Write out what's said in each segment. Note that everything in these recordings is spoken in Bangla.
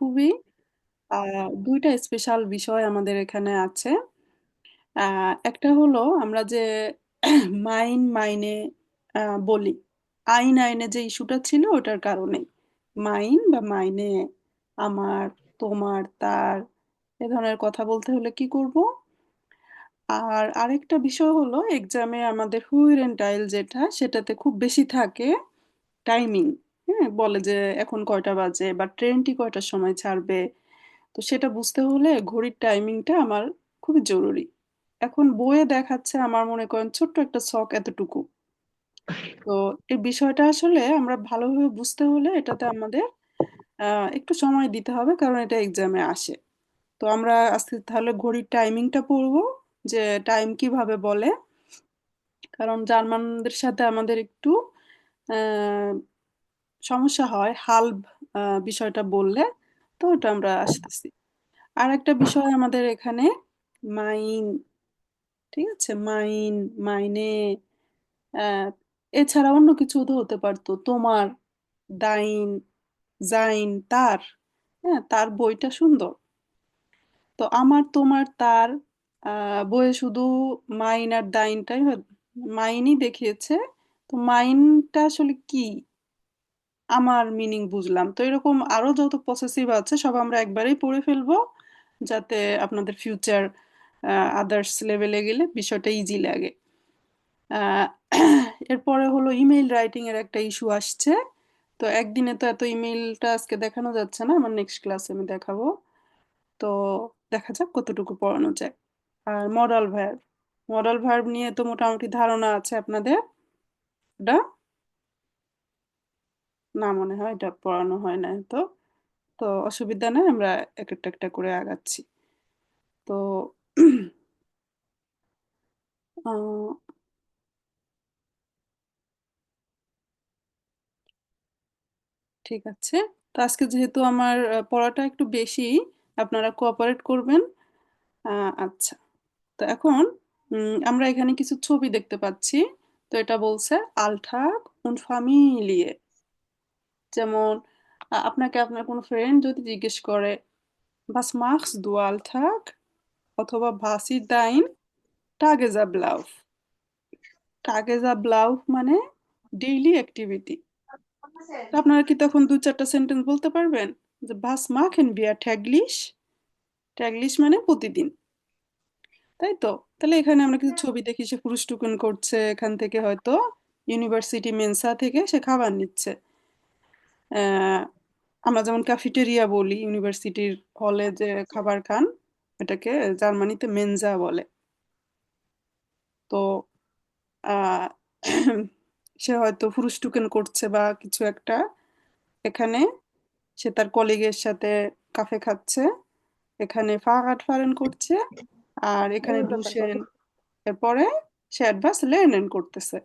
খুবই দুইটা স্পেশাল বিষয় আমাদের এখানে আছে। একটা হলো আমরা যে মাইনে বলি, আইন আইনে যে ইস্যুটা ছিল ওটার কারণে মাইন বা মাইনে, আমার, তোমার, তার, এ ধরনের কথা বলতে হলে কি করব? আর আরেকটা বিষয় হলো এক্সামে আমাদের হুইরেন্টাইল যেটা সেটাতে খুব বেশি থাকে টাইমিং। হ্যাঁ, বলে যে এখন কয়টা বাজে বা ট্রেনটি কয়টার সময় ছাড়বে। তো সেটা বুঝতে হলে ঘড়ির টাইমিংটা আমার খুবই জরুরি। এখন বইয়ে দেখাচ্ছে আমার মনে করেন ছোট্ট একটা ছক এতটুকু। তো এই বিষয়টা আসলে আমরা ভালোভাবে বুঝতে হলে এটাতে আমাদের একটু সময় দিতে হবে, কারণ এটা এক্সামে আসে। তো আমরা আজকে তাহলে ঘড়ির টাইমিংটা পড়বো, যে টাইম কিভাবে বলে। কারণ জার্মানদের সাথে আমাদের একটু আহ, সমস্যা হয় হাল্ব বিষয়টা বললে। তো ওটা আমরা আসতেছি। আর একটা বিষয় আমাদের এখানে মাইন, ঠিক আছে, মাইন, মাইনে, আহ, এছাড়া অন্য কিছু তো হতে পারতো, তোমার, দাইন, জাইন, তার। হ্যাঁ, তার বইটা সুন্দর। তো আমার, তোমার, তার বইয়ে শুধু মাইন আর দাইনটাই মাইনই দেখিয়েছে। তো মাইনটা আসলে কি, আমার মিনিং বুঝলাম। তো এরকম আরো যত পসেসিভ আছে সব আমরা একবারেই পড়ে ফেলবো, যাতে আপনাদের ফিউচার আদার্স লেভেলে গেলে বিষয়টা ইজি লাগে। আহ, এরপরে হলো ইমেইল রাইটিং এর একটা ইস্যু আসছে। তো একদিনে তো এত ইমেইলটা আজকে দেখানো যাচ্ছে না, আমার নেক্সট ক্লাসে আমি দেখাবো। তো দেখা যাক কতটুকু পড়ানো যায়। আর মডাল ভার্ব নিয়ে তো মোটামুটি ধারণা আছে আপনাদের। ওটা না, মনে হয় এটা পড়ানো হয় না তো। তো অসুবিধা নেই, আমরা এক একটা একটা করে আগাচ্ছি। তো আহ, ঠিক আছে। তো আজকে যেহেতু আমার পড়াটা একটু বেশি, আপনারা কোঅপারেট করবেন। আচ্ছা। তো এখন আমরা এখানে কিছু ছবি দেখতে পাচ্ছি। তো এটা বলছে আলঠাক উন ফামিলিয়ে। যেমন আপনাকে আপনার কোনো ফ্রেন্ড যদি জিজ্ঞেস করে was machst du alltag অথবা was ist dein Tagesablauf। Tagesablauf মানে ডেইলি অ্যাক্টিভিটি। তো আপনারা কি তখন দু চারটা সেন্টেন্স বলতে পারবেন যে was machen wir täglich? ট্যাগলিশ মানে প্রতিদিন, তাই তো? তাহলে এখানে আমরা কিছু ছবি দেখি, সে পুরুষ করছে, এখান থেকে হয়তো ইউনিভার্সিটি মেনসা থেকে সে খাবার নিচ্ছে। আহ, আমরা যেমন ক্যাফেটেরিয়া বলি ইউনিভার্সিটির হলে যে খাবার খান, এটাকে জার্মানিতে মেনজা বলে। তো আহ, সে হয়তো পুরুষ করছে বা কিছু একটা, এখানে সে তার কলিগের সাথে কাফে খাচ্ছে, এখানে ফাগাট ফারেন করছে, আর এখানে ডুশেন, এরপরে সে অ্যাডভান্স লেনদেন করতেছে।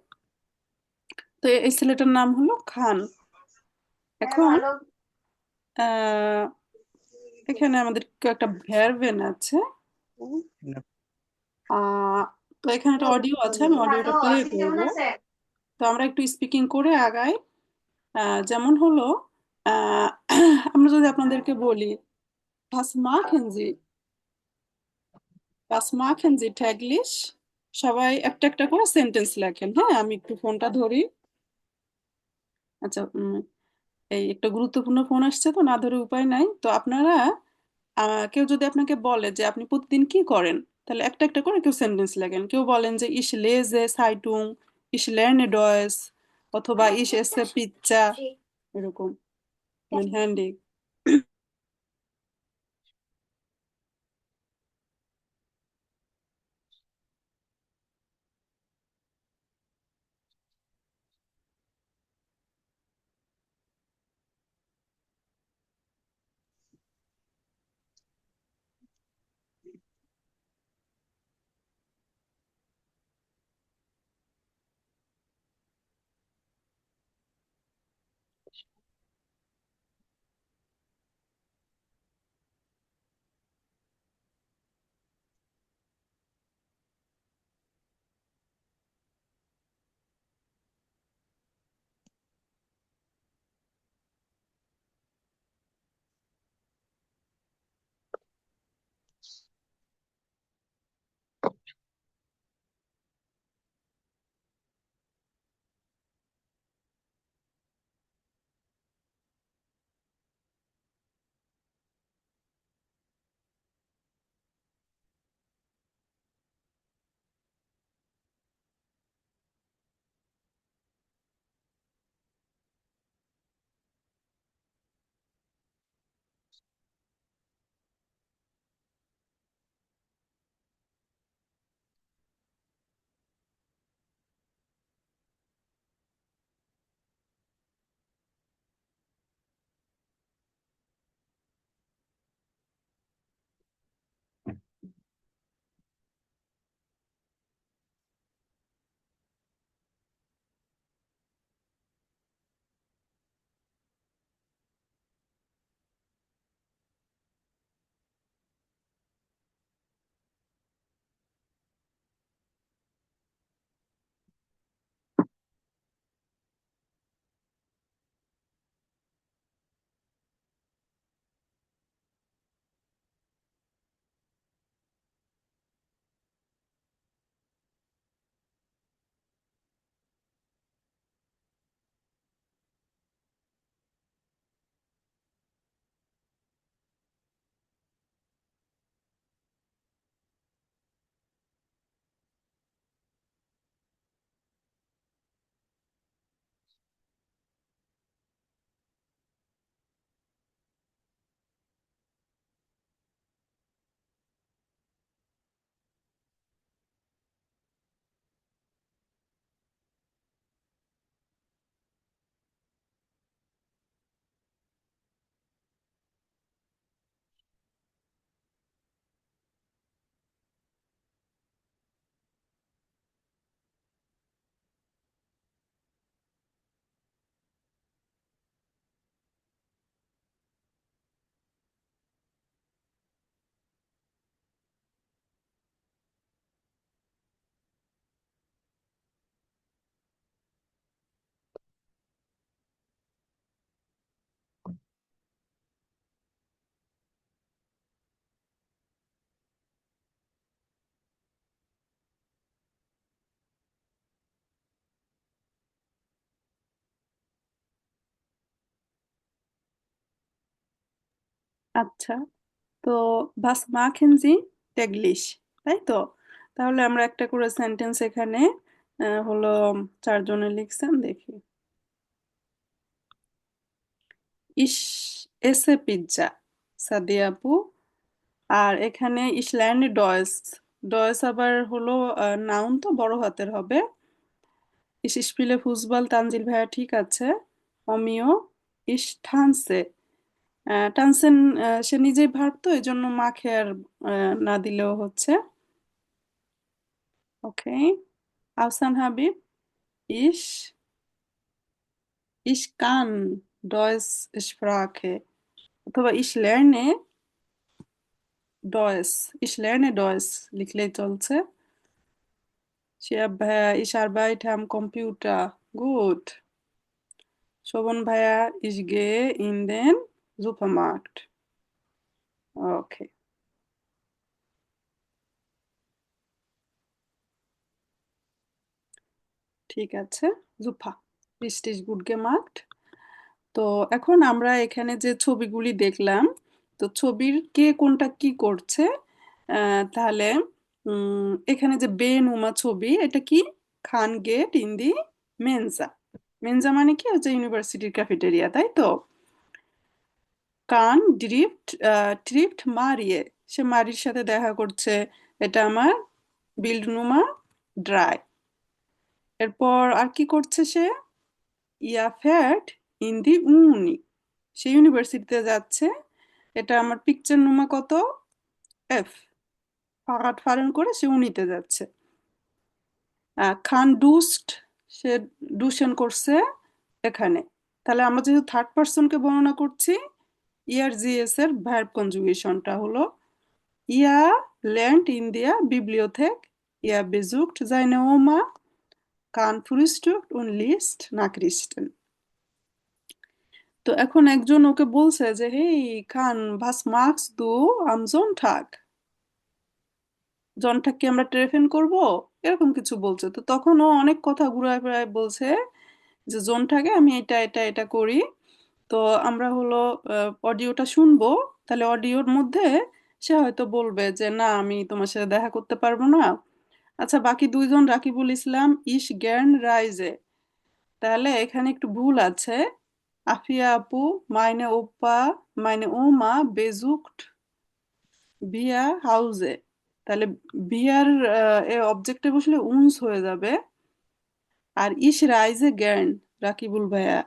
তো এই ছেলেটার নাম হলো খান। এখন আহ, এখানে আমাদের একটা ভ্যারবেন আছে। আহ, তো এখানে একটা অডিও আছে, আমি অডিওটা প্লে করব। তো আমরা একটু স্পিকিং করে আগাই। যেমন হলো আহ, আমরা যদি আপনাদেরকে বলি was machen Sie, was machen Sie täglich, সবাই একটা একটা করে সেন্টেন্স লেখেন। হ্যাঁ, আমি একটু ফোনটা ধরি। আচ্ছা, এই একটা গুরুত্বপূর্ণ ফোন আসছে, তো না ধরে উপায় নাই। তো আপনারা কেউ যদি আপনাকে বলে যে আপনি প্রতিদিন কি করেন, তাহলে একটা একটা করে কেউ সেন্টেন্স লেখেন। কেউ বলেন যে ich lese Zeitung, ich lerne Deutsch, অথবা ich esse Pizza, এরকম, mein Handy। আচ্ছা। তো "Was machen Sie täglich?" তাই তো? তাহলে আমরা একটা করে সেন্টেন্স এখানে হলো ৪ জনে লিখছেন দেখি। "Ich esse Pizza" সাদিয়া আপু। আর এখানে "Ich lerne Deutsch" Deutsch আবার হলো নাউন তো বড় হাতের হবে। "Ich spiele Fußball" তানজিল ভাইয়া ঠিক আছে। অমিয় "Ich tanze" টানসেন সে নিজেই ভার্ব তো এজন্য মাখে আর না দিলেও হচ্ছে। ওকে। Ahsan Habib Ich Ich kann Deutsch Sprache অথবা Ich lerne Deutsch লিখলেই চলছে। শিহাব ভাইয়া Ich arbeite am Computer. Gut. Sovan ভাইয়া Ich gehe in den Supermarkt. ওকে, ঠিক আছে। Super. Richtig gut gemacht. তো এখন আমরা এখানে যে ছবিগুলি দেখলাম, তো ছবির কে কোনটা কি করছে তাহলে এখানে যে বেনুমা ছবি এটা কি? খান গেট ইন দি মেনজা। মেনজা মানে কি হচ্ছে ইউনিভার্সিটির ক্যাফেটেরিয়া, তাই তো? কান ট্রিপ্ট মারিয়ে, সে মারির সাথে দেখা করছে, এটা আমার বিল্ডনুমা ড্রাই। এরপর আর কি করছে সে? ইয়া ফ্যাট ইন দি উনি, সে ইউনিভার্সিটিতে যাচ্ছে, এটা আমার পিকচার নুমা কত? এফ। ফাঁকাট ফারেন করে সে উনিতে যাচ্ছে। খান ডুস্ট, সে ডুশন করছে এখানে। তাহলে আমরা যেহেতু থার্ড পার্সনকে বর্ণনা করছি, ইয়ার জিএস এর ভার্ব কনজুগেশনটা হলো ইয়া lernt in der Bibliothek, ihr besucht seine Oma, kann frühstückt und liest Nachrichten. তো এখন একজন ওকে বলছে যে হেই খান was machst du am Sonntag? জনটাকে আমরা ট্রেফেন করব, এরকম কিছু বলছে। তো তখন ও অনেক কথা ঘুরায় ফিরায় বলছে যে জোনটাকে আমি এটা এটা এটা করি। তো আমরা হলো অডিওটা শুনবো, তাহলে অডিওর মধ্যে সে হয়তো বলবে যে না আমি তোমার সাথে দেখা করতে পারবো না। আচ্ছা, বাকি দুইজন রাকিবুল ইসলাম ইস জ্ঞান রাইজে, তাহলে এখানে একটু ভুল আছে। আফিয়া আপু মাইনে ওপ্পা মাইনে ওমা বেজুকট ভিয়া হাউজে, তাহলে ভিয়ার এ অবজেক্টে বসলে উনস হয়ে যাবে। আর ইস রাইজে জ্ঞান, রাকিবুল ভাইয়া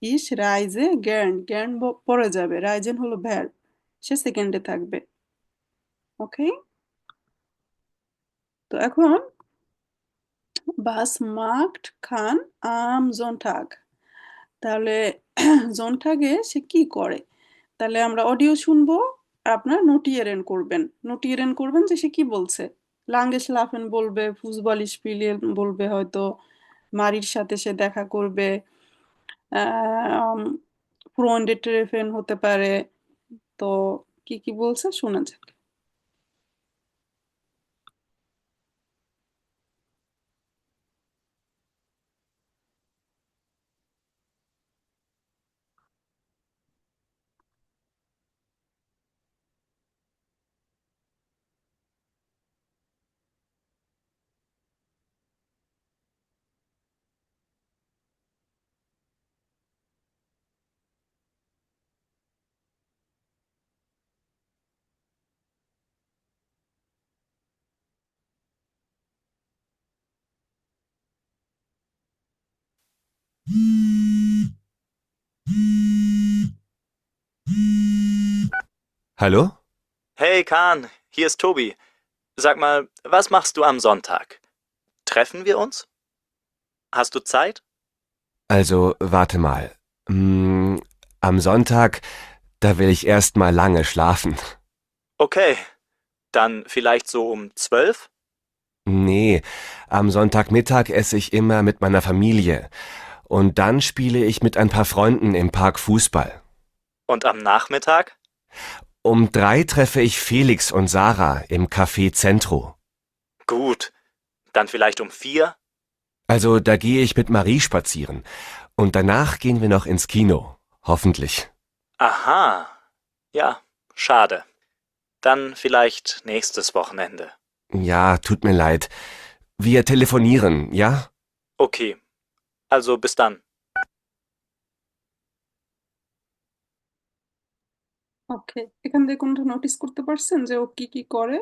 ইস রাইজে জ্ঞান, জ্ঞান পরে যাবে, রাইজেন হলো ভ্যার, সে সেকেন্ডে থাকবে। ওকে। তো এখন বাস মার্কড খান আম জোনঠাগ, তাহলে জোনঠাগে সে কি করে? তাহলে আমরা অডিও শুনবো আর আপনার নোটিয়েরেন করবেন, নোটিয়েরেন করবেন যে সে কি বলছে। লাঙ্গেশ লাফেন বলবে, ফুসবল স্পিলেন বলবে, হয়তো মারির সাথে সে দেখা করবে, ফ্রন্ডে ট্রেফেন হতে পারে। তো কি কি বলছে শোনা যাক। Hallo? Hey Kahn, hier ist Tobi. Sag mal, was machst du am Sonntag? Treffen wir uns? Hast du Zeit? Also, warte mal. Am Sonntag, da will ich erst mal lange schlafen. Okay, dann vielleicht so um 12? Nee, am Sonntagmittag esse ich immer mit meiner Familie. Und dann spiele ich mit ein paar Freunden im Park Fußball. Und am Nachmittag? Um 3 treffe ich Felix und Sarah im Café Centro. Gut, dann vielleicht um 4? Also, da gehe ich mit Marie spazieren. Und danach gehen wir noch ins Kino. Hoffentlich. Aha, ja, schade. Dann vielleicht nächstes Wochenende. Ja, tut mir leid. Wir telefonieren, ja? Okay, also bis dann. ওকে, এখান থেকে কোনটা নোটিস করতে পারছেন যে ও কি কি করে?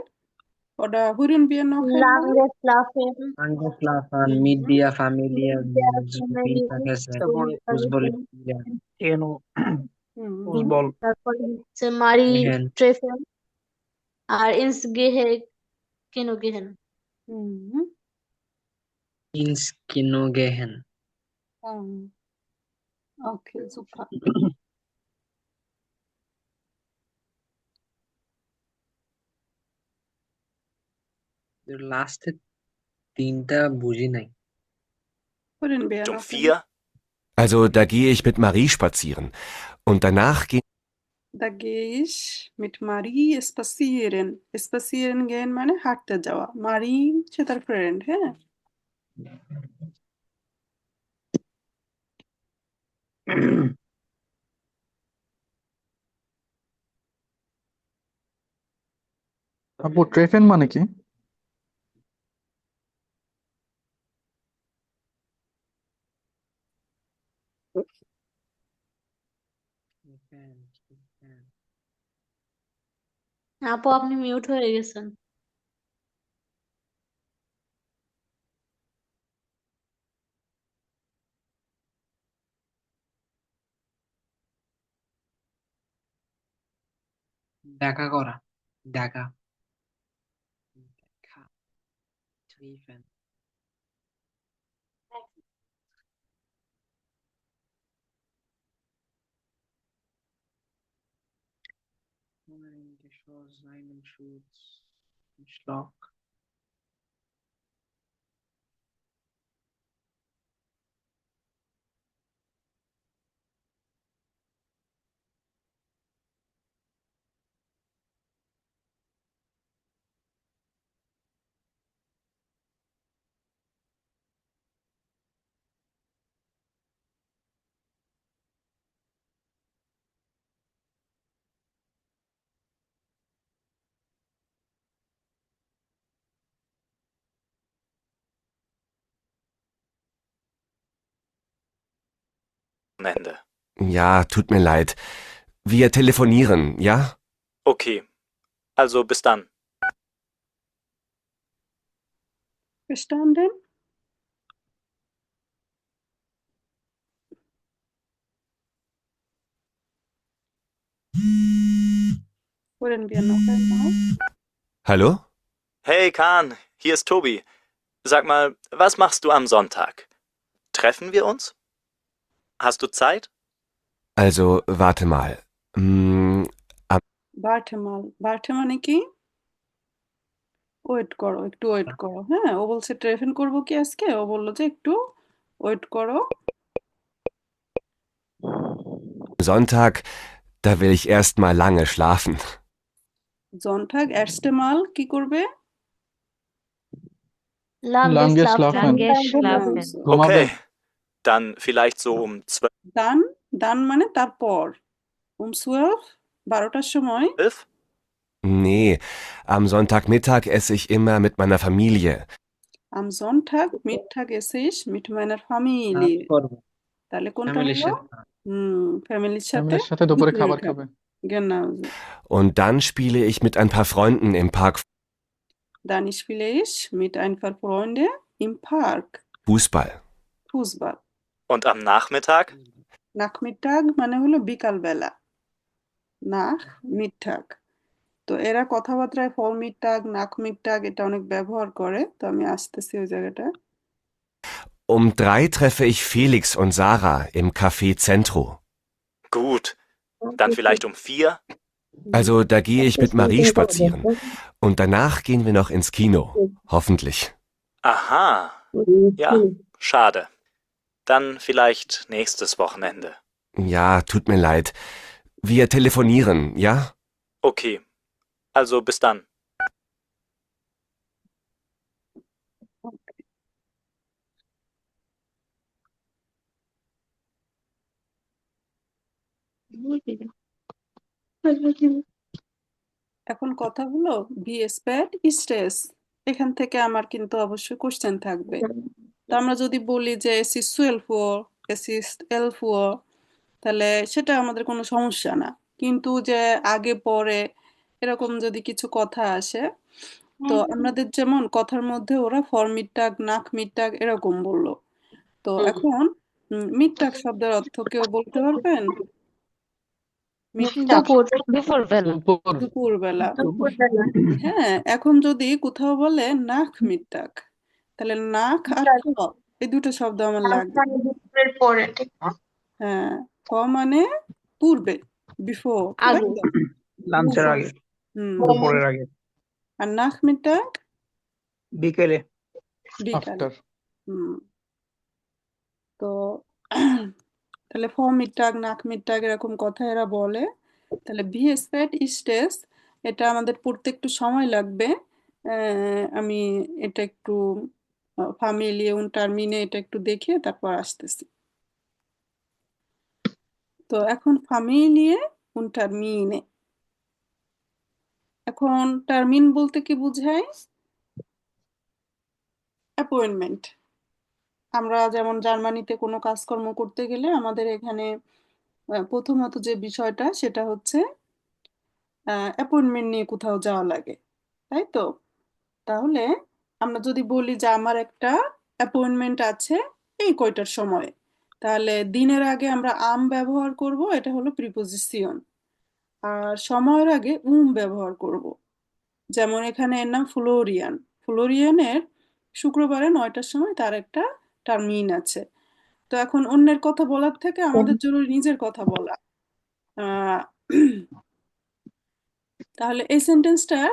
Oder hören wir noch einmal? Lange schlafen, Angeschlafen, mit Mhm. der Familie, der sowie Familie, vergessen, sowie Fußball vergessen. spielen, হুম, Fußball তারপরে হচ্ছে Marie gehen, treffen আর ins Kino gehen. হুম, ins Kino gehen. হুম, ওকে, super. লাস্টে তিনটা বুঝি নাই। Hören wir Um noch einmal? 4? Also, da gehe ich mit Marie spazieren. Und danach gehen Da gehe ich mit Marie spazieren. Spazieren gehen মানে হাঁটতে যাওয়া। Marie হচ্ছে তার ফ্রেন্ড, হ্যাঁ? আপু ট্রেফেন মানে কি? আপু আপনি মিউট হয়ে গেছেন। দেখা করা, দেখা, দেখা, treffen. Geschoss, einen Schutz, Schlag. Wochenende. Ja, tut mir leid. Wir telefonieren, ja? Okay, also bis dann. Verstanden? Hören wir noch einmal? Hallo? Hey Kahn, hier ist Tobi. Sag mal, was machst du am Sonntag? Treffen wir uns? Hast du Zeit? Also, warte mal. Hm, Warte মানে কি? ওয়েট করো, একটু ওয়েট করো। হ্যাঁ, ও বলছে ট্রেফেন করবো কি আজকে? ও বলল যে একটু ওয়েট করো। am Sonntag, da will ich erst mal lange schlafen. Sonntag, erste Mal কি করবে? Lange লাঙ্গে schlafen. স্লাফেন, হ্যাঁ, ঘুমাবে। Okay, dann vielleicht so um 12? dann মানে তারপর। 12, 12টার সময়। Nee, am Sonntagmittag esse ich immer mit meiner Familie. Am Sonntag Mittag esse ich mit meiner কাজ Familie. করবো, তাহলে কোনটা ফ্যামিলির হলো? সাথে। ফ্যামিলির সাথে ফ্যামিলির সাথে দুপুরে দুপুরে খাবার খাবে। খাবে। Genau. Und dann spiele ich mit ein paar Freunden im Park Dann spiele ich mit ein paar Freunden im Park Fußball. Fußball. Und am Nachmittag? Nachmittag মানে হলো বিকালবেলা। Nachmittag. তো এরা কথাবার্তায় Vormittag, Nachmittag এটা অনেক ব্যবহার করে। তো আমি আসতেছি ওই জায়গাটায়। Um 3 treffe ich Felix und Sarah im Café Centro. Gut, dann vielleicht um 4? Also, da gehe ich mit Marie spazieren. Und danach gehen wir noch ins Kino. Hoffentlich. Aha, ja, schade. Dann vielleicht nächstes Wochenende. Ja, tut mir leid. Wir telefonieren, ja? Okay, also bis dann. এখন কথা হলো বি স্প্যাড স্ট্রেস, এখান থেকে আমার কিন্তু অবশ্যই কোশ্চেন থাকবে। তো আমরা যদি বলি যে es ist 12 Uhr, es ist 11 Uhr, তাহলে সেটা আমাদের কোনো সমস্যা না। কিন্তু যে আগে পরে এরকম যদি কিছু কথা আসে, তো আমাদের যেমন কথার মধ্যে ওরা ফরমিট্টাগ নাক মিট্টাগ এরকম বললো। তো এখন মিট্টাগ শব্দের অর্থ কেউ বলতে পারবেন? মিট্টাগ দুপুর দুপুরবেলা। দুপুর দুপুরবেলা। দুপুরবেলা হ্যাঁ, এখন যদি কোথাও বলে নাক মিট্টাগ, তাহলে নাক আর খ এই দুটো শব্দ আমার লাগবে। দুপুরের পরে ঠিক না? হ্যাঁ, খ মানে পূর্বে, বিফোর, তাই আগে তো? লাঞ্চের বিফোর। আগে, হুম। দুপুরের আগে, আর নাক মিট্টাগ বিকেলে। বিকালে। আফটার। হুম। তো তাহলে ফ মিট্টাগ নাক মিট্টাগ এরকম কথা এরা বলে। তাহলে ভি স্প্যাট স্টেস, এটা আমাদের পড়তে একটু সময় লাগবে। আমি এটা একটু ফামিলিয়ে উন টার্মিনে এটা একটু দেখে তারপর আসতেছি। তো এখন ফামিলিয়ে উন টার্মিনে, এখন টার্মিন বলতে কি বোঝায়? অ্যাপয়েন্টমেন্ট। আমরা যেমন জার্মানিতে কোনো কাজকর্ম করতে গেলে আমাদের এখানে প্রথমত যে বিষয়টা সেটা হচ্ছে অ্যাপয়েন্টমেন্ট নিয়ে কোথাও যাওয়া লাগে, তাই তো? তাহলে আমরা যদি বলি যে আমার একটা অ্যাপয়েন্টমেন্ট আছে এই কয়টার সময়, তাহলে দিনের আগে আমরা ব্যবহার করব, এটা হলো প্রিপোজিশন। আর সময়ের আগে ব্যবহার করব। যেমন এখানে এর নাম ফ্লোরিয়ান, ফ্লোরিয়ানের শুক্রবারে 9টার সময় তার একটা টার্মিন আছে। তো এখন অন্যের কথা বলার থেকে আমাদের জরুরি নিজের কথা বলা। আহ, তাহলে এই সেন্টেন্সটার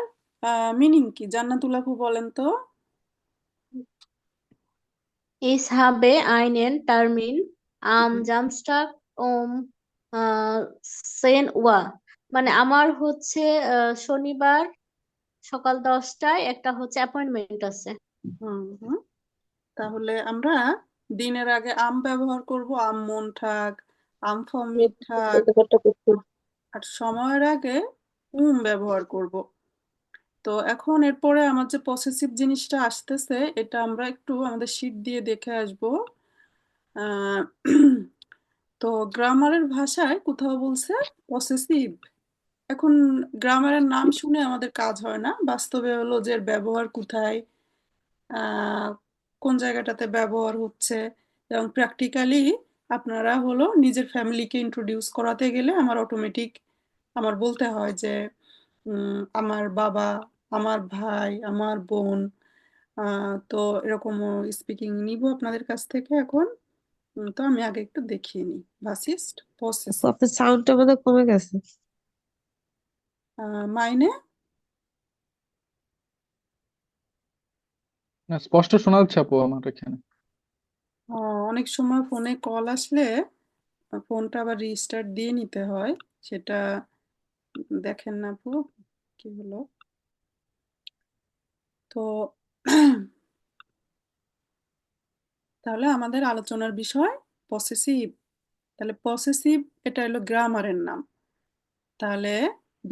মিনিং কি জান্নাতুল আপু বলেন তো? Ich habe einen Termin am Samstag um 10 Uhr। মানে আমার হচ্ছে শনিবার সকাল 10টায় একটা হচ্ছে অ্যাপয়েন্টমেন্ট আছে। হুম হুম। তাহলে আমরা দিনের আগে ব্যবহার করব, মন ঠাক, ফমিট ঠাক। আর সময়ের আগে ব্যবহার করব। তো এখন এরপরে আমার যে পসেসিভ জিনিসটা আসতেছে, এটা আমরা একটু আমাদের শীট দিয়ে দেখে আসব। আহ, তো গ্রামারের ভাষায় কোথাও বলছে পসেসিভ। এখন গ্রামারের নাম শুনে আমাদের কাজ হয় না, বাস্তবে হলো যে এর ব্যবহার কোথায়, আহ, কোন জায়গাটাতে ব্যবহার হচ্ছে, এবং প্র্যাকটিক্যালি আপনারা হলো নিজের ফ্যামিলিকে ইন্ট্রোডিউস করাতে গেলে আমার অটোমেটিক আমার বলতে হয় যে আমার বাবা, আমার ভাই, আমার বোন। তো এরকম স্পিকিং নিব আপনাদের কাছ থেকে এখন। তো আমি আগে একটু দেখিয়ে নিই ভার্সিস্ট আপু, পসেসিভ। আপনার সাউন্ডটা বোধহয় কমে গেছে। মাইনে না, স্পষ্ট শোনা যাচ্ছে আপু আমার এখানে। অনেক সময় ফোনে কল আসলে ফোনটা আবার রিস্টার্ট দিয়ে নিতে হয়, সেটা দেখেন না আপু কি হলো। তো তাহলে আমাদের আলোচনার বিষয় পসেসিভ। তাহলে পসেসিভ এটা হলো গ্রামারের নাম। তাহলে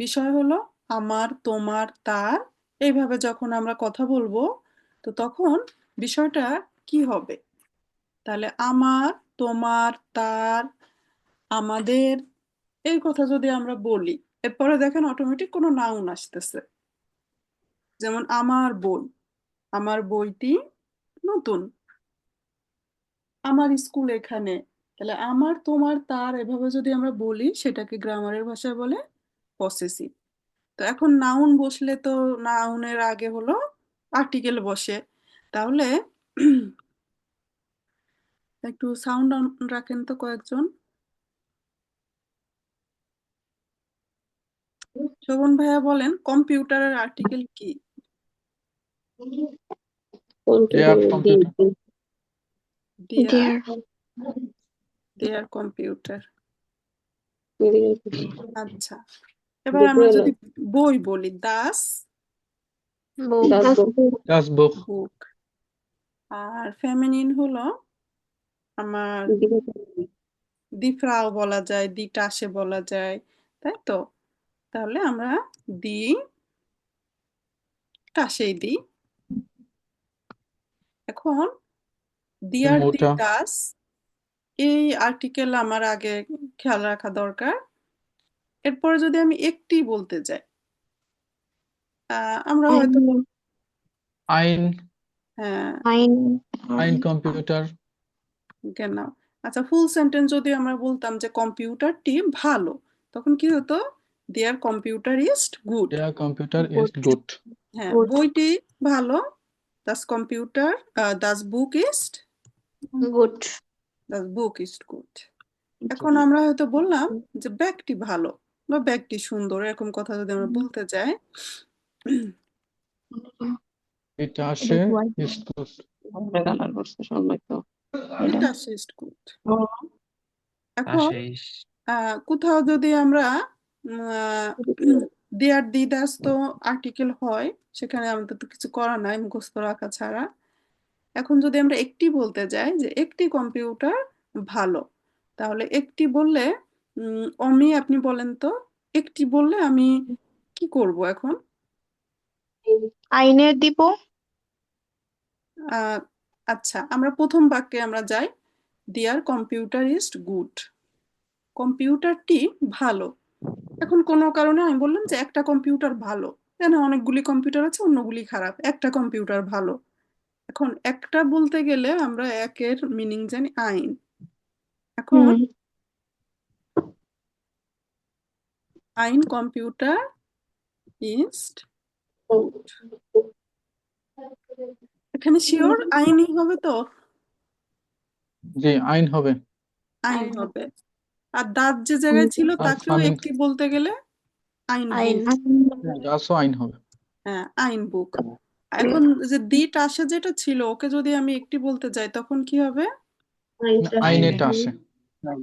বিষয় হলো আমার, তোমার, তার, এইভাবে যখন আমরা কথা বলবো, তো তখন বিষয়টা কি হবে? তাহলে আমার, তোমার, তার, আমাদের, এই কথা যদি আমরা বলি, এরপরে দেখেন অটোমেটিক কোনো নাউন আসতেছে। যেমন আমার বই, আমার বইটি নতুন, আমার স্কুল এখানে। তাহলে আমার, তোমার, তার এভাবে যদি আমরা বলি সেটাকে গ্রামারের ভাষায় বলে পসেসিভ। তো এখন নাউন বসলে তো নাউনের আগে হলো আর্টিকেল বসে। তাহলে একটু সাউন্ড অন রাখেন তো কয়েকজন। শোভন ভাইয়া বলেন কম্পিউটারের আর্টিকেল কি? এয়ার কম্পিউটার। ডিয়ার, ডিয়ার কম্পিউটার। আচ্ছা, এবার আমরা যদি বই বলি দাস বুক দাস বুক। বুক। আর ফেমিনিন হলো আমার দি ফ্রাউ বলা যায়, দি টাসে বলা যায়, তাই তো? তাহলে আমরা দি টাসেই দিই। এখন দিয়ার দি মোটা দাস এই আর্টিকেল আমার আগে খেয়াল রাখা দরকার। এরপরে যদি আমি একটি বলতে যাই, আমরা হয়তো আইন হ্যাঁ আইন কম্পিউটার কেন, আচ্ছা ফুল সেন্টেন্স যদি আমরা বলতাম যে কম্পিউটারটি ভালো, তখন কি হতো? Their computer is good. Their computer is good হ্যাঁ, বইটি ভালো, this computer, this book is, good. This book is good. এখন আমরা হয়তো বললাম যে ব্যাগটি ভালো বা ব্যাগটি সুন্দর, এরকম কথা যদি আমরা বলতে যাই, এটা আসে ইজ গুড এটা ইজ গুড। এখন কোথাও যদি আমরা দেয়ার দি দাস তো আর্টিকেল হয়, সেখানে আমাদের তো কিছু করা নাই মুখস্থ রাখা ছাড়া। এখন যদি আমরা একটি বলতে যাই যে একটি কম্পিউটার ভালো, তাহলে একটি বললে অমি আপনি বলেন তো, একটি বললে আমি কি করব এখন? আইনের দিব। আহ, আচ্ছা, আমরা প্রথম বাক্যে আমরা যাই, দেয়ার কম্পিউটার ইজ গুড, কম্পিউটারটি ভালো। এখন কোনো কারণে আমি বললাম যে একটা কম্পিউটার ভালো, কেন? অনেকগুলি কম্পিউটার আছে, অন্যগুলি খারাপ, একটা কম্পিউটার ভালো। এখন একটা বলতে গেলে আমরা একের মিনিং জানি আইন। এখন আইন কম্পিউটার ইজ, এখানে শিওর আইনই হবে তো? জি আইন হবে আইন হবে। আর দাঁত যে জায়গায় ছিল আর তাকেও ফার্মিং একটি বলতে গেলে আইন আইন বুক। দাসও আইন হবে হ্যাঁ, আইন বুক। এখন যে দিট আসে যেটা ছিল, ওকে যদি আমি একটি বলতে যাই তখন কি হবে? আইনেটা আসে এ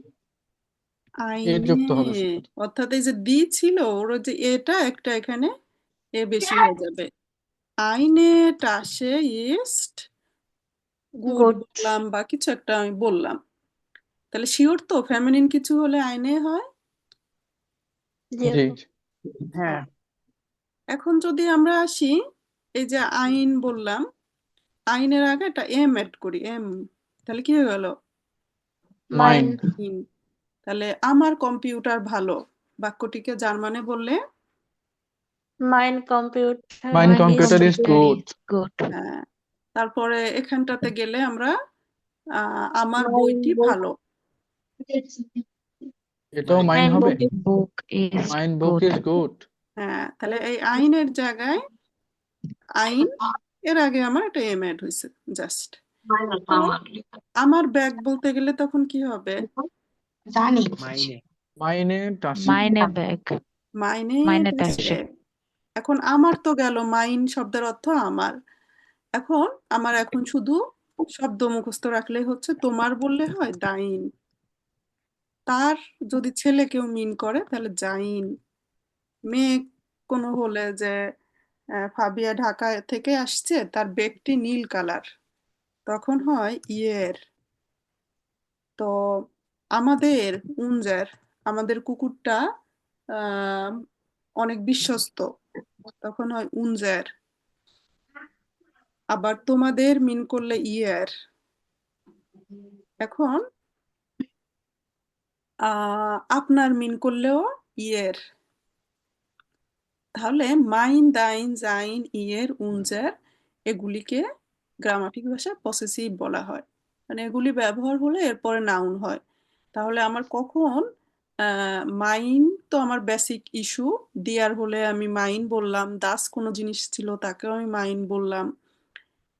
আইনে। যুক্ত হবে শুধু অর্থাৎ এই যে দি ছিল, ওর যে এটা একটা এখানে এ বেশি হয়ে যাবে। আইনে টাসে ইস্ট গুড গুড। বললাম বা কিছু একটা আমি বললাম, তাহলে শিওর তো ফেমিনিন কিছু হলে আইনে হয়। জি জি। হ্যাঁ এখন যদি আমরা আসি, এই যে আইন বললাম, আইনের আগে একটা এম অ্যাড করি, এম, তাহলে কি হয়ে গেল? Mine in. তাহলে আমার কম্পিউটার ভালো বাক্যটিকে জার্মানে বললে, mine computer mine is computer is good হ্যাঁ, তারপরে এখানটাতে গেলে আমরা আমার মাইন বইটি ভালো। এটাও মাইন হবে book is mine book is good হ্যাঁ, তাহলে এই আইনের জায়গায় আইন, এর আগে আমার একটা এম অ্যাড হয়েছে জাস্ট। আমার ব্যাগ বলতে গেলে তখন কি হবে? মাইনে টাসে মাইনে ব্যাগ মাইনে মাইনে টাসে। টাসে এখন আমার তো গেল, মাইন শব্দের অর্থ আমার। এখন আমার এখন শুধু শব্দ মুখস্থ রাখলেই হচ্ছে, তোমার বললে হয় ডাইন, তার যদি ছেলে কেউ মিন করে তাহলে জাইন, মেয়ে কোনো হলে যে ফাবিয়া ঢাকা থেকে আসছে, তার বেগটি নীল কালার, তখন হয় ইয়ের। তো আমাদের উঞ্জার, আমাদের কুকুরটা আহ, অনেক বিশ্বস্ত, তখন হয় উঞ্জার। আবার তোমাদের মিন করলে ইয়ার। এখন আপনার মিন করলেও ইয়ের। তাহলে মাইন দাইন জাইন ইয়ের উনজার, এগুলিকে গ্রামাটিক ভাষায় পসেসিভ বলা হয়, মানে এগুলি ব্যবহার হলে এরপরে নাউন হয়। তাহলে আমার কখন মাইন, তো আমার বেসিক ইস্যু, দিয়ার হলে আমি মাইন বললাম, দাস কোনো জিনিস ছিল তাকেও আমি মাইন বললাম।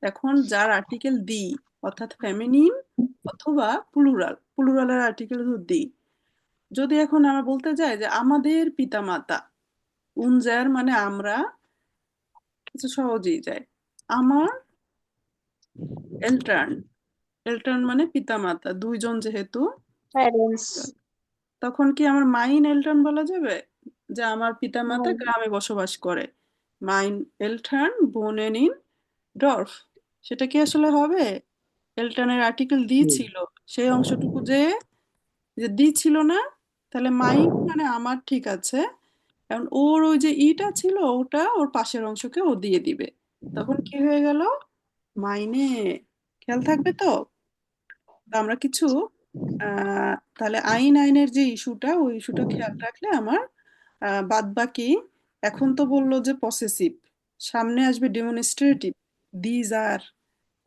এখন যার আর্টিকেল দি, অর্থাৎ ফেমিনিন অথবা প্লুরাল, প্লুরালের আর্টিকেল দি, যদি এখন আমরা বলতে যাই যে আমাদের পিতামাতা, উনজার মানে আমরা, কিছু সহজেই যায়, আমার এলটার্ন, এলটার্ন মানে পিতামাতা দুইজন যেহেতু, প্যারেন্টস। তখন কি আমার মাইন এলটার্ন বলা যাবে? যে আমার পিতামাতা গ্রামে বসবাস করে, মাইন এলটার্ন বোনেন ইন ডর্ফ, সেটা কি আসলে হবে? এলটার্নের আর্টিকেল দি ছিল, সেই অংশটুকু যে যে দি ছিল না, তাহলে মাইন মানে আমার, ঠিক আছে। এখন ওর ওই যে ইটা ছিল, ওটা ওর পাশের অংশকে ও দিয়ে দিবে, তখন কি হয়ে গেল? মাইনে। খেয়াল থাকবে তো? তো আমরা কিছু তাহলে আইন আইনের যে ইস্যুটা ওই ইস্যুটা খেয়াল রাখলে আমার বাদ বাকি। এখন তো বললো যে পসেসিভ, সামনে আসবে ডেমনস্ট্রেটিভ, দিজ আর,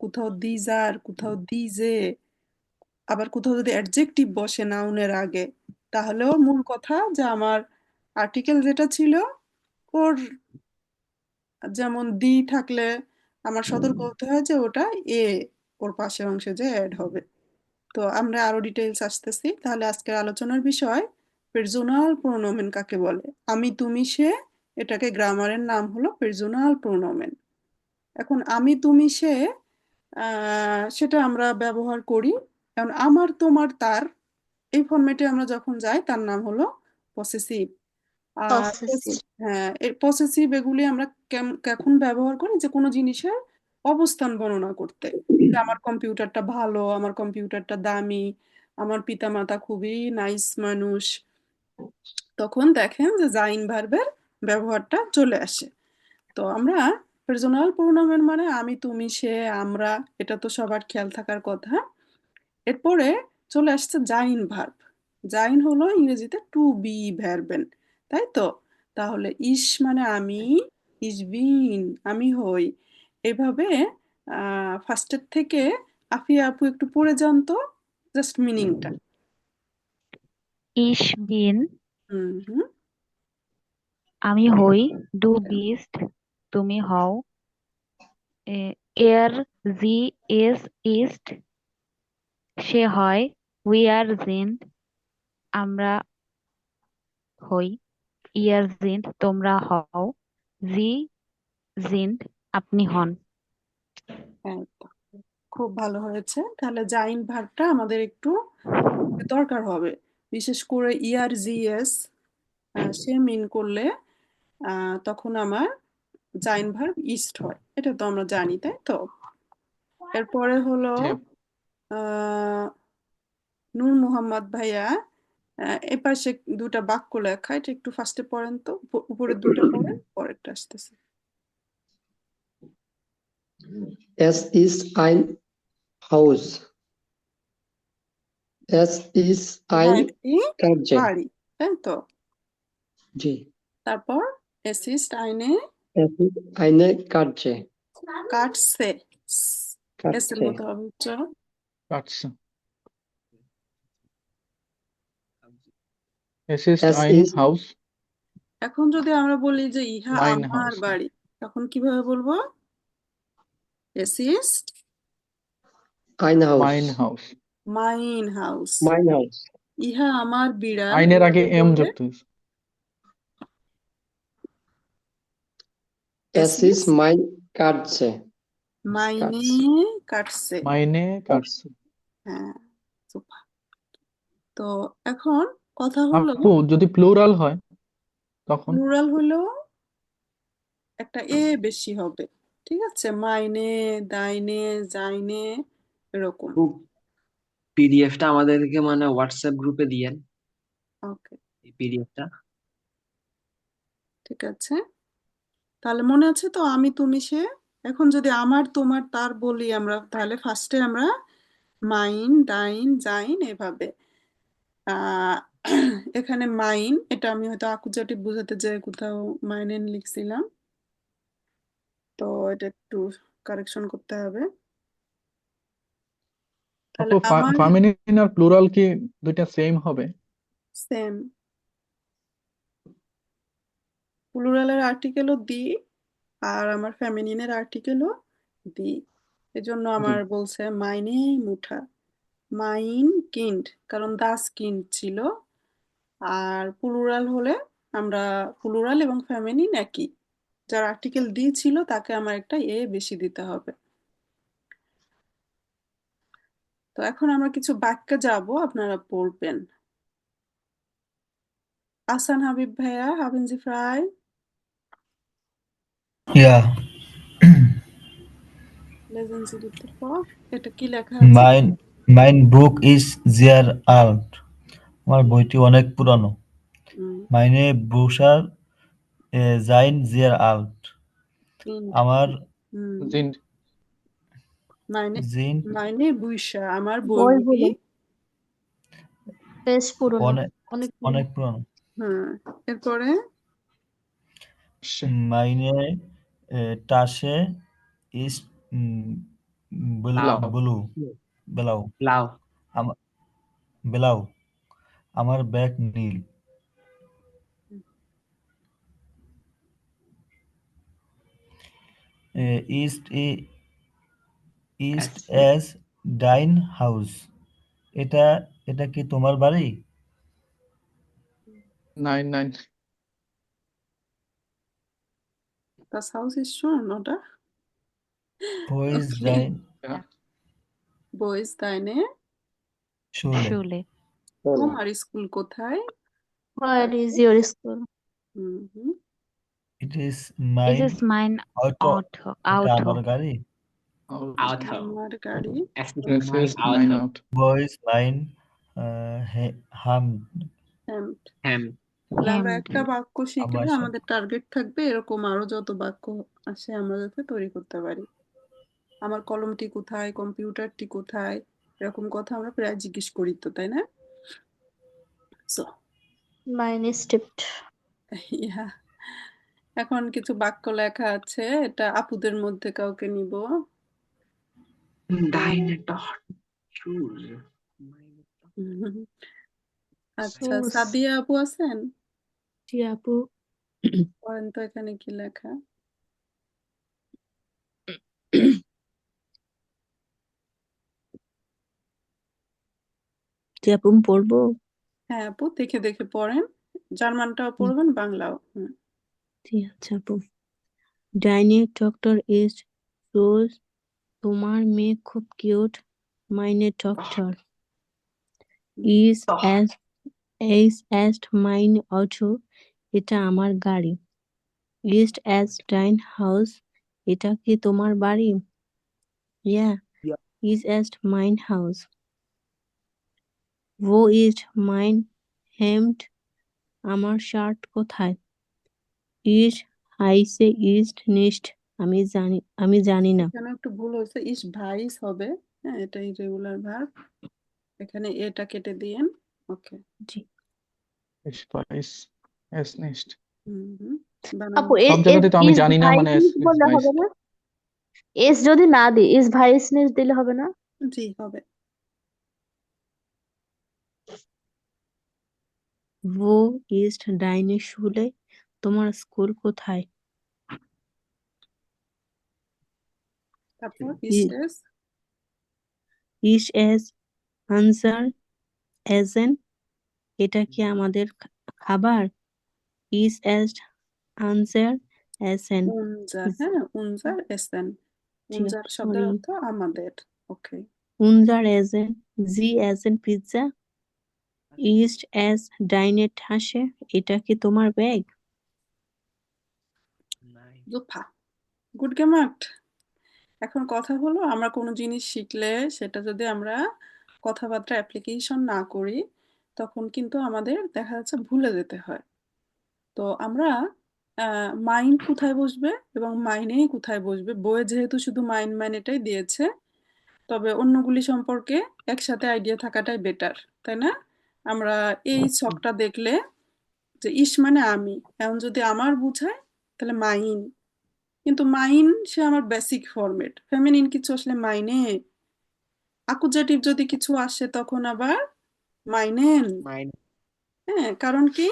কোথাও দিজ আর, কোথাও দিজে, আবার কোথাও যদি অ্যাডজেক্টিভ বসে নাউনের আগে, তাহলেও মূল কথা যে আমার আর্টিকেল যেটা ছিল ওর, যেমন দি থাকলে আমার সতর্ক হতে হয় যে ওটা এ ওর পাশের অংশে যে অ্যাড হবে। তো আমরা আরো ডিটেইলস আসতেছি। তাহলে আজকের আলোচনার বিষয় পার্সোনাল প্রোনোমেন কাকে বলে। আমি তুমি সে, এটাকে গ্রামারের নাম হলো পার্সোনাল প্রোনোমেন। এখন আমি তুমি সে সেটা আমরা ব্যবহার করি, কারণ আমার তোমার তার এই ফরম্যাটে আমরা যখন যাই তার নাম হলো পসেসিভ। আর Possessive. হ্যাঁ, এর পসেসিভ এগুলি আমরা কখন ব্যবহার করি? যে কোনো জিনিসের অবস্থান বর্ণনা করতে, যে আমার কম্পিউটারটা ভালো, আমার কম্পিউটারটা দামি, আমার পিতামাতা খুবই নাইস মানুষ, তখন দেখেন যে জাইন ভার্বের ব্যবহারটা চলে আসে। তো আমরা পার্সোনাল প্রোনাউন মানে আমি তুমি সে আমরা, এটা তো সবার খেয়াল থাকার কথা। এরপরে চলে আসছে জাইন ভার্ব। জাইন হলো ইংরেজিতে টু বি ভার্বেন, তাই তো? তাহলে ইস মানে আমি, ইস বিন আমি হই। এভাবে ফার্স্টের থেকে আফিয়া আপু একটু পড়ে যান তো, জাস্ট মিনিংটা। Ich bin, হুম হুম। আমি হই, du bist, তুমি হও, er, sie, es ist, সে হয়, we are sind, আমরা হই, ihr sind, তোমরা হও, sie sind, আপনি হন। হ্যাঁ, খুব ভালো হয়েছে। তাহলে জাইন ভার্বটা আমাদের একটু দরকার হবে, বিশেষ করে ইআরজিএস সে মিন করলে তখন আমার জাইন ভার্ব ইস্ট হয়, এটা তো আমরা জানি, তাই তো? এরপরে হলো জি আহ, নূর মোহাম্মদ ভাইয়া, এ পাশে দুটা বাক্য লেখা, এটা একটু ফার্স্টে পড়েন তো, উপরের দুইটা পড়েন, পরেরটা আসতেছে। Es ist ein Haus. Es ist ইহা ein একটি Katze. বাড়ি, তাই তো? জি, তারপর এসিস্ট আইনে es ist eine Katze. কাটছে, এস এর Katze. মতো হবে উচ্চারণ। আচ্ছা es ist Es ein ist Haus এখন যদি আমরা বলি যে ইহা mein আমার Haus বাড়ি, তখন কিভাবে বলবো? Assist ein mein Haus. Haus mine house. Mein Haus. ইহা আমার বিড়াল, আইনের আগে এভাবে এম বললে যুক্ত হয়েছে Es ist assist mein Katze. মাইনে Katze কাটছে। meine Katze হ্যাঁ, super। তো এখন কথা হলো, আপু যদি প্লুরাল হয় তখন প্লুরাল হলো একটা এ বেশি হবে, ঠিক আছে? মাইনে, দাইনে, যাইনে, এরকম। পিডিএফটা আমাদেরকে মানে হোয়াটসঅ্যাপ গ্রুপে দিয়েন, ওকে, এই পিডিএফটা। ঠিক আছে। তাহলে মনে আছে তো আমি তুমি সে। এখন যদি আমার তোমার তার বলি আমরা, তাহলে ফার্স্টে আমরা মাইন, ডাইন, জাইন এভাবে। আহ এখানে মাইন, এটা আমি হয়তো আকুজাটিভ বোঝাতে যে কোথাও মাইনেন লিখছিলাম, তো এটা একটু কারেকশন করতে হবে। তাহলে আপু আমার ফেমিনিন আর প্লুরাল কি দুইটা সেম হবে সেম, প্লুরালের আর্টিকেলও দি, আর আমার ফেমিনিনের আর্টিকেলও দি। এজন্য জি আমার বলছে মাইনে মুঠা, মাইন কিন্ড, কারণ দাস কিন্ড ছিল। আর প্লুরাল হলে আমরা, প্লুরাল এবং ফেমিনিন একই, যার আর্টিকেল দি ছিল তাকে আমার একটা এ বেশি দিতে হবে। তো এখন আমরা কিছু বাক্যে যাব, আপনারা পড়বেন। আসান হাবিব ভাইয়া, হাবেন জি ফ্রাই, Ja, লেজেন জি বিদ্যুৎ পর, এটা কি লেখা আছে? mein Buch ist sehr alt. আমার বইটি অনেক পুরানো। হুম, Meine Bücher seien sehr alt. Kind, আমার হুম জিন্ড মাইনে জিন্ট মাইনে বুইসা আমার বইগুলো বইগুলি বেশ পুরনো, অনেক অনেক পুরনো। অনেক পুরানো। হ্যাঁ এরপরে মাইনে টাসে ইস্ট লাও ব্লু বেলাও লাও আমার বেলাও আমার ব্যাগ নীল। ইস্ট ইস্ট অ্যাজ ডাইন হাউস। এটা এটা কি তোমার বাড়ি? 9 das Haus ist schon, oder? Wo ist Okay. dein Ja. Wo ist deine? Schule? শুলে তোমার স্কুল কোথায়? Where is your school? Hmm It is This mine is mine auto. auto এটা auto আমার গাড়ি। auto আমার গাড়ি This mine is mine auto out. Wo ist mein Hemd? হ্যাম্প ham তাহলে আমরা hemd একটা বাক্য শিখলে আমার সাথে আমাদের টার্গেট থাকবে এরকম আরো যত বাক্য আসে আমরা যাতে তৈরি করতে পারি। আমার কলমটি কোথায়, কম্পিউটারটি কোথায়, এরকম কথা আমরা প্রায় জিজ্ঞেস করি তো, তাই না? So Mine is tipped. ইয়া এখন কিছু বাক্য লেখা আছে, এটা আপুদের মধ্যে কাউকে নিব। deine dot shoes আচ্ছা Shoes. সাদিয়া আপু আছেন? জি আপু। পড়েন তো এখানে কি লেখা। জি আপু পড়বো। হ্যাঁ আপু দেখে দেখে পড়েন, জার্মানটাও পড়বেন বাংলাও। জি আচ্ছা আপু। ডাইনি ডক্টর ইজ রোজ, তোমার মেয়ে খুব কিউট। মাইনে ডক্টর ইজ অ্যাজ মাইন অটো, এটা আমার গাড়ি। ইস্ট অ্যাজ ডাইন হাউস, এটা কি তোমার বাড়ি? ইয়া ইজ অ্যাজ মাইন হাউস। Wo ist mein Hemd? আমার শার্ট কোথায়? Ich heiße ist nicht, আমি জানি না। এখানে একটু ভুল হয়েছে, ইস ভাইস হবে। হ্যাঁ এটা ইরেগুলার ভার্ব, এখানে এটা কেটে দিয়েন। ওকে জি Ich weiß es nicht. বানান আপু সব জায়গাতে তো আমি জানি না মানে ভাইস is বললে nice. হবে না? এস যদি না দিই ইস ভাইসনেস দিলে হবে না? জি হবে। Wo ist deine Schule? তোমার স্কুল কোথায়? তারপর ইস এস ইস এস আনসার এজেন, এটা কি আমাদের খাবার? ইস এস আনসার এসেন, উনজার, হ্যাঁ উনজার এসেন, উনজার শব্দের সরি অর্থ আমাদের। ওকে উনজার এজেন, জি এজেন পিৎজা। ইস্ট এস ডাইনে ঠাসে, এটা কি তোমার ব্যাগ? জোফা গুড গেমার্ট। এখন কথা হলো আমরা কোনো জিনিস শিখলে সেটা যদি আমরা কথাবার্তা অ্যাপ্লিকেশন না করি তখন কিন্তু আমাদের দেখা যাচ্ছে ভুলে যেতে হয়। তো আমরা মাইন্ড কোথায় বসবে এবং মাইনেই কোথায় বসবে, বইয়ে যেহেতু শুধু মাইন্ড মাইনেটাই দিয়েছে, তবে অন্যগুলি সম্পর্কে একসাথে আইডিয়া থাকাটাই বেটার, তাই না? আমরা এই ছকটা দেখলে যে ইস মানে আমি, এখন যদি আমার বুঝায় তাহলে মাইন, কিন্তু মাইন সে আমার বেসিক ফরম্যাট, ফেমিনিন কিছু আসলে মাইনে, আকুজাটিভ যদি কিছু আসে তখন আবার মাইনেন। mine হ্যাঁ কারণ কি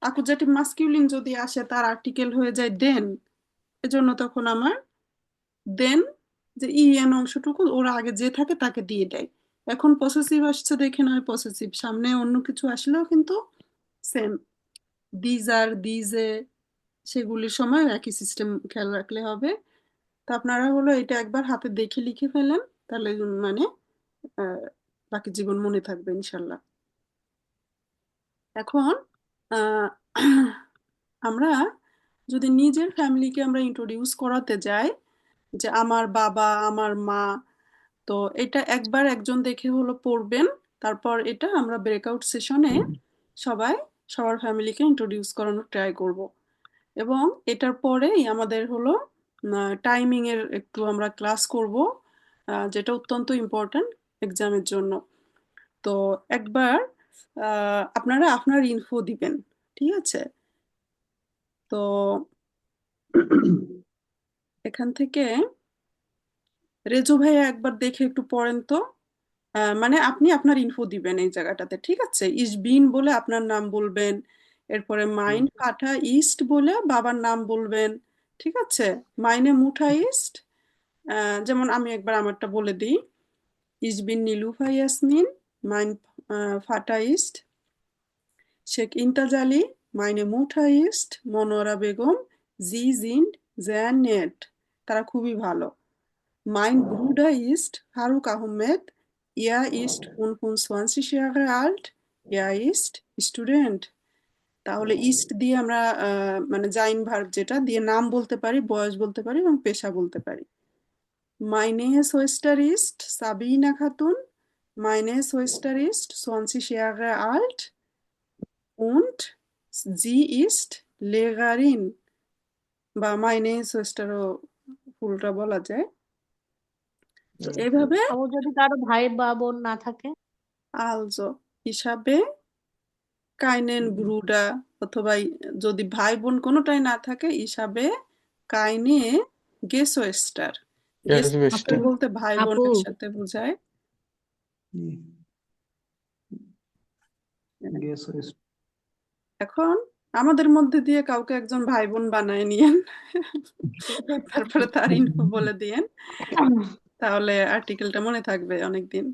আকুজাটিভ মাস্কিউলিন যদি আসে তার আর্টিকেল হয়ে যায় দেন, এজন্য তখন আমার দেন যে এন অংশটুকু ওরা আগে যে থাকে তাকে দিয়ে দেয়। এখন পসেসিভ আসছে দেখে নয় পসেসিভ, সামনে অন্য কিছু আসলেও কিন্তু সেম, দিজ আর দিজে সেগুলির সময় একই সিস্টেম খেয়াল রাখলে হবে। তা আপনারা হলো এটা একবার হাতে দেখে লিখে ফেলেন, তাহলে মানে বাকি জীবন মনে থাকবে ইনশাল্লাহ। এখন আহ, আমরা যদি নিজের ফ্যামিলিকে আমরা ইন্ট্রোডিউস করাতে যাই যে আমার বাবা আমার মা, তো এটা একবার একজন দেখে হলো পড়বেন, তারপর এটা আমরা ব্রেকআউট সেশনে সবাই সবার ফ্যামিলিকে ইন্ট্রোডিউস করানোর ট্রাই করব, এবং এটার পরেই আমাদের হলো টাইমিং এর একটু আমরা ক্লাস করব, যেটা অত্যন্ত ইম্পর্ট্যান্ট এক্সামের জন্য। তো একবার আপনারা আপনার ইনফো দিবেন, ঠিক আছে? তো এখান থেকে রেজু ভাইয়া একবার দেখে একটু পড়েন তো। মানে আপনি আপনার ইনফো দিবেন এই জায়গাটাতে, ঠিক আছে? ইসবিন বলে আপনার নাম বলবেন, এরপরে মাইন কাঠা ইস্ট বলে বাবার নাম বলবেন, ঠিক আছে? মাইনে মুঠা ইস্ট, যেমন আমি একবার আমারটা বলে দিই। ইসবিন নীলুফা ইয়াসমিন, মাইন ফাটা ইস্ট, শেখ ইন্তাজ আলী, মাইনে মুঠা ইস্ট, মনোয়ারা বেগম, জি জিন্ড, জ্যান নেট, তারা খুবই ভালো। Mein Bruder ist Faruk Ahmed. Er ist 25 Jahre alt. Er ist Student. তাহলে ইস্ট দিয়ে আমরা মানে জাইন ভার্ব যেটা দিয়ে নাম বলতে পারি, বয়স বলতে পারি এবং পেশা বলতে পারি। Meine Schwester ist Sabina Khatun. Meine Schwester ist 20 Jahre alt und sie ist Lehrerin. বা meine Schwesterও ফুলটা বলা যায়। তো এভাবে আবার যদি কারো ভাই বা বোন না থাকে, also হিসাবে কাইনেন ব্রুডা, অথবা যদি ভাই বোন কোনোটাই না থাকে হিসাবে কাইনে গেসোয়েস্টার। গেসোয়েস্টার Geschwister. বলতে ভাই আপু বোনের সাথে বোঝায়। Yes, yes. এখন আমাদের মধ্যে দিয়ে কাউকে একজন ভাই বোন বানায় নিয়েন, তারপরে তার ইনফো বলে দিয়েন, তাহলে আর্টিকেলটা মনে থাকবে অনেকদিন।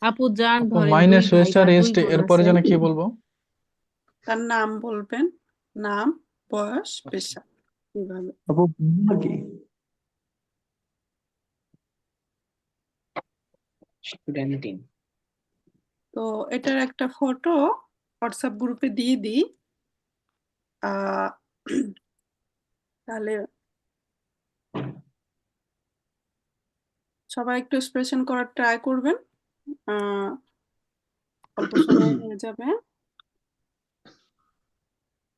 আপু যান আপু ধরেন মাইনের 2 ভাই সুইস্টার বা 2 ইস্ট বোন এরপরে আছে, যেন কি বলবো? তার নাম বলবেন, নাম, বয়স, পেশা, এইভাবে। আপু কি স্টুডেন্টিন। তো এটার একটা ফটো হোয়াটসঅ্যাপ গ্রুপে দিয়ে দিই। আহ, তাহলে সবাই একটু এক্সপ্রেশন করার ট্রাই করবেন, অল্প সময় হয়ে যাবে।